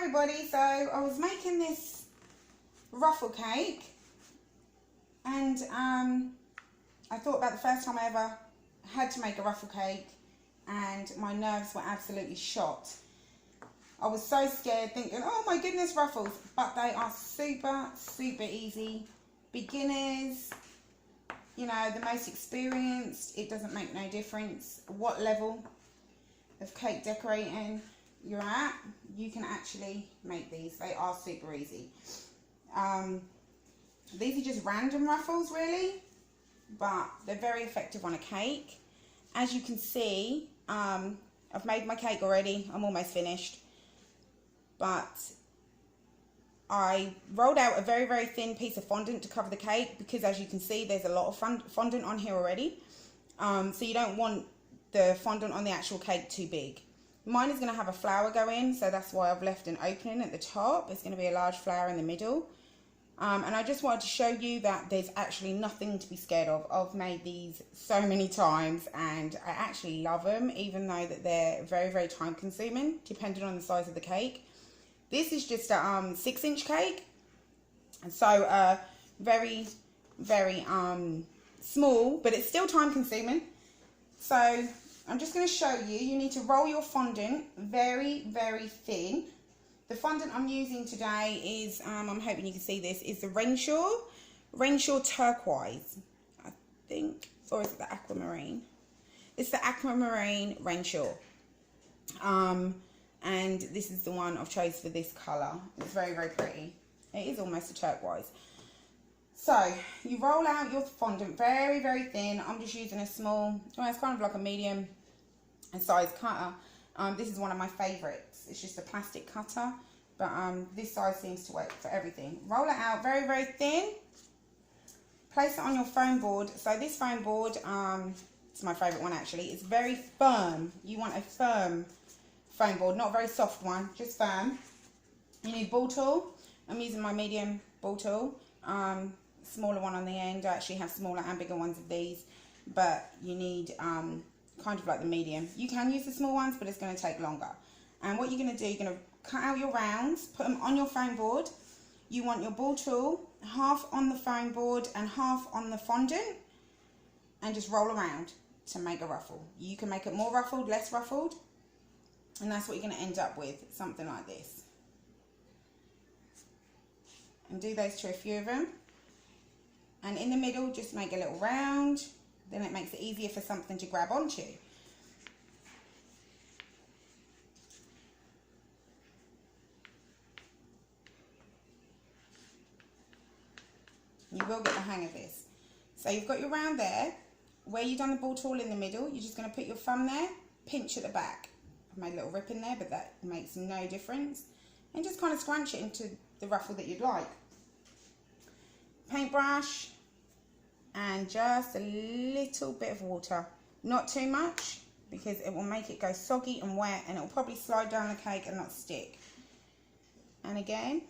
everybody, so I was making this ruffle cake and I thought about the first time I ever had to make a ruffle cake and my nerves were absolutely shot. I was so scared thinking, oh my goodness, ruffles, but they are super easy. Beginners, you know, the most experienced, it doesn't make no difference what level of cake decorating you're at, you can actually make these. They are super easy. These are just random ruffles really, but they're very effective on a cake. As you can see, I've made my cake already. I'm almost finished, but I rolled out a very thin piece of fondant to cover the cake because, as you can see, there's a lot of fondant on here already. So you don't want the fondant on the actual cake too big. Mine is going to have a flower go in, so that's why I've left an opening at the top. There's going to be a large flower in the middle. And I just wanted to show you that there's actually nothing to be scared of. I've made these so many times and I actually love them, even though that they're very time consuming, depending on the size of the cake. This is just a 6-inch cake, and so very small, but it's still time consuming. So I'm just going to show you. You need to roll your fondant very thin. The fondant I'm using today is, I'm hoping you can see this, is the Renshaw Turquoise, I think, or is it the Aquamarine? It's the Aquamarine Renshaw. And this is the one I've chosen for this colour. It's very pretty. It is almost a turquoise. So you roll out your fondant very thin. I'm just using a small, well, it's kind of like a medium size cutter. This is one of my favourites. It's just a plastic cutter, but this size seems to work for everything. Roll it out very thin. Place it on your foam board. So this foam board, it's my favourite one actually. It's very firm. You want a firm foam board, not a very soft one, just firm. You need ball tool. I'm using my medium ball tool. Smaller one on the end. I actually have smaller and bigger ones of these, but you need kind of like the medium. You can use the small ones, but it's going to take longer. And what you're going to do, you're going to cut out your rounds, put them on your foam board. You want your ball tool half on the foam board and half on the fondant, and just roll around to make a ruffle. You can make it more ruffled, less ruffled, and that's what you're going to end up with, something like this. And do those to a few of them. And in the middle, just make a little round. Then it makes it easier for something to grab onto. You will get the hang of this. So you've got your round there. Where you've done the ball tool in the middle, you're just going to put your thumb there, pinch at the back. I've made a little rip in there, but that makes no difference. And just kind of scrunch it into the ruffle that you'd like. Paintbrush and just a little bit of water. Not too much, because it will make it go soggy and wet, and it will probably slide down the cake and not stick. And again.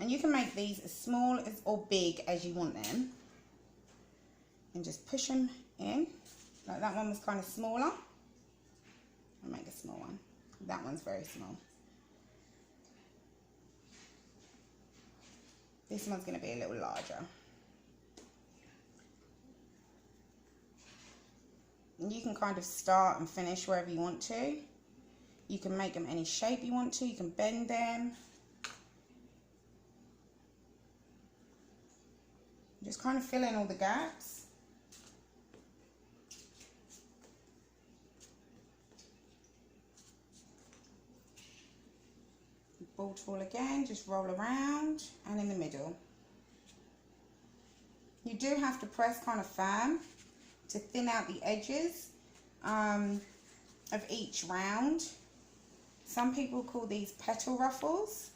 And you can make these as small as or big as you want them. And just push them in. Like that one was kind of smaller. I'll make a small one. That one's very small. This one's going to be a little larger. And you can kind of start and finish wherever you want to. You can make them any shape you want to. You can bend them. Just kind of fill in all the gaps. Ball tool again, just roll around and in the middle. You do have to press kind of firm to thin out the edges of each round. Some people call these petal ruffles.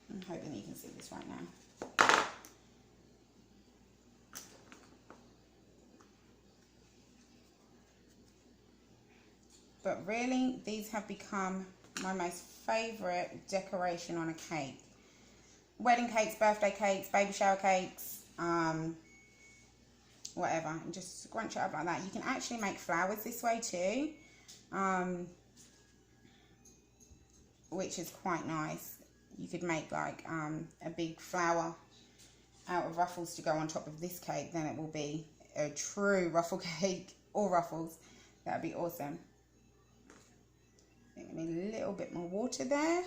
I'm hoping you can see this right now. But really, these have become my most favourite decoration on a cake. Wedding cakes, birthday cakes, baby shower cakes, whatever, and just scrunch it up like that. You can actually make flowers this way too, which is quite nice. You could make like a big flower out of ruffles to go on top of this cake, then it will be a true ruffle cake, or ruffles. That would be awesome. I think we need a little bit more water there.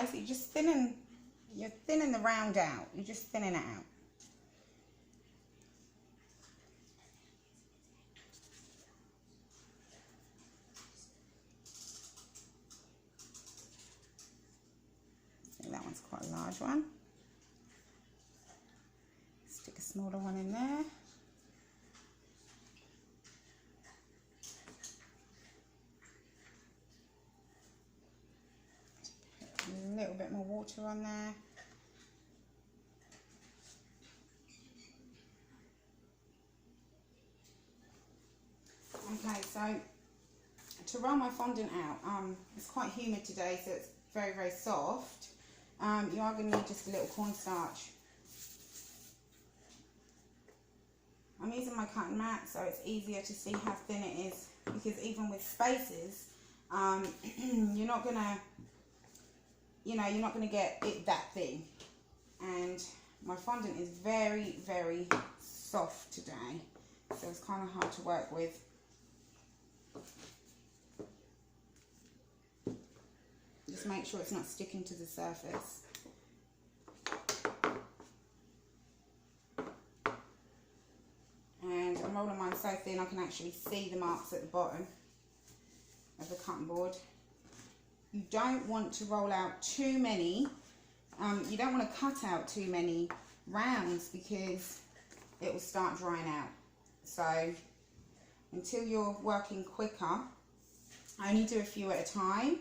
Basically just you're thinning the round out. You're just thinning it out. I think that one's quite a large one. Stick a smaller one in there. A little bit more water on there. Okay, so to roll my fondant out, it's quite humid today, so it's very, very soft. You are going to need just a little cornstarch. I'm using my cotton mat, so it's easier to see how thin it is, because even with spaces, you're not going to, you're not going to get it that thin. And my fondant is very, very soft today, so it's kind of hard to work with. Just make sure it's not sticking to the surface. And I'm rolling mine so thin I can actually see the marks at the bottom of the cutting board. You don't want to roll out too many. You don't want to cut out too many rounds because it will start drying out. So until you're working quicker, I only do a few at a time.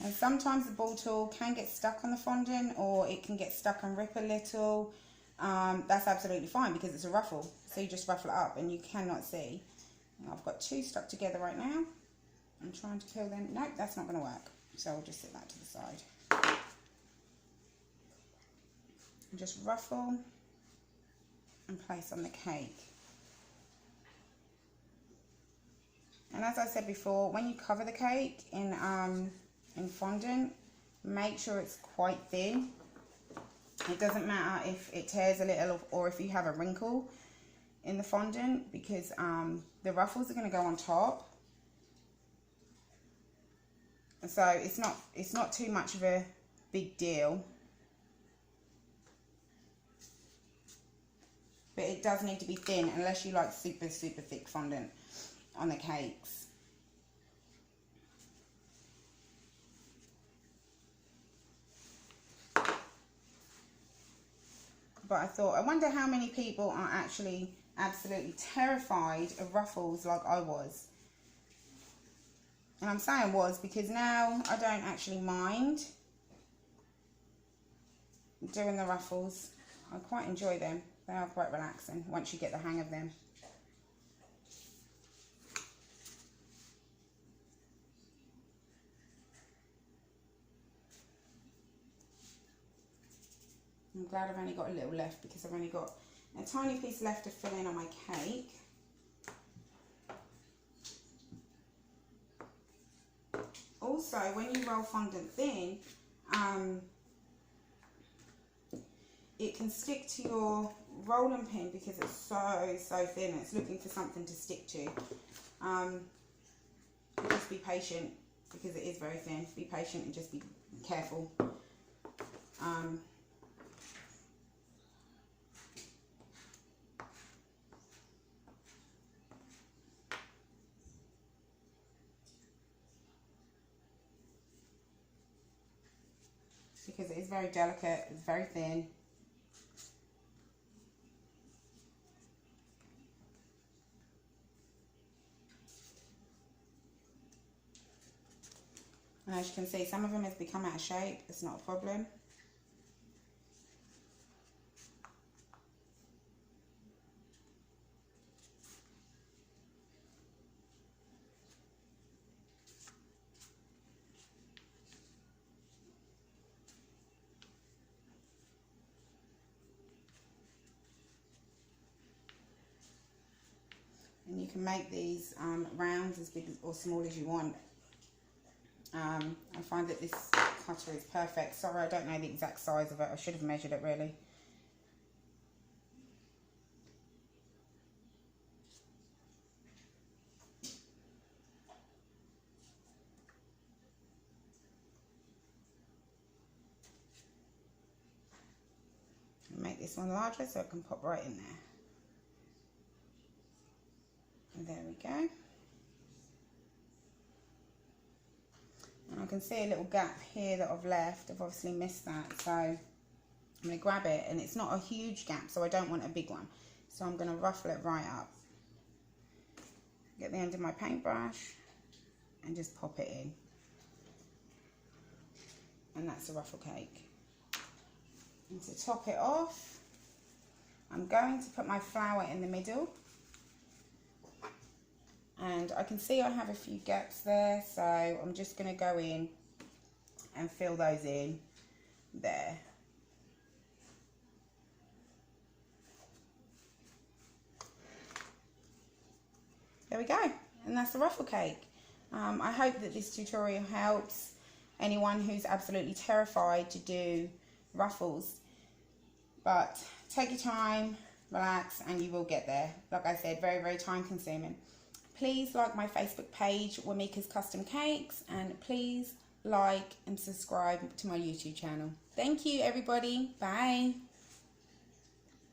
And sometimes the ball tool can get stuck on the fondant, or it can get stuck and rip a little. That's absolutely fine because it's a ruffle. So you just ruffle it up and you cannot see. I've got two stuck together right now. I'm trying to kill them. Nope, that's not going to work. So I'll just set that to the side. And just ruffle and place on the cake. And as I said before, when you cover the cake in fondant, make sure it's quite thin. It doesn't matter if it tears a little or if you have a wrinkle in the fondant, because the ruffles are going to go on top. So it's not too much of a big deal. But it does need to be thin, unless you like super, super thick fondant on the cakes. But I thought, I wonder how many people are actually absolutely terrified of ruffles like I was. And I'm saying was because now I don't actually mind doing the ruffles. I quite enjoy them. They are quite relaxing once you get the hang of them. I'm glad I've only got a little left because I've only got a tiny piece left to fill in on my cake. Also, when you roll fondant thin, it can stick to your rolling pin, because it's so thin, it's looking for something to stick to. Just be patient, because it is very thin. Be patient and just be careful. Because it is very delicate, it's very thin. And as you can see, some of them has become out of shape. It's not a problem. And you can make these rounds as big or small as you want. I find that this cutter is perfect. Sorry, I don't know the exact size of it. I should have measured it really. Make this one larger so it can pop right in there. And there we go. And I can see a little gap here that I've left. I've obviously missed that, so I'm going to grab it, and it's not a huge gap, so I don't want a big one. So I'm going to ruffle it right up. Get the end of my paintbrush and just pop it in. And that's a ruffle cake. And to top it off, I'm going to put my flower in the middle. And I can see I have a few gaps there, so I'm just going to go in and fill those in there. There we go, and that's the ruffle cake. I hope that this tutorial helps anyone who's absolutely terrified to do ruffles. But take your time, relax, and you will get there. Like I said, very, very time consuming. Please like my Facebook page, Wymeaka's Custom Cakes, and please like and subscribe to my YouTube channel. Thank you, everybody. Bye.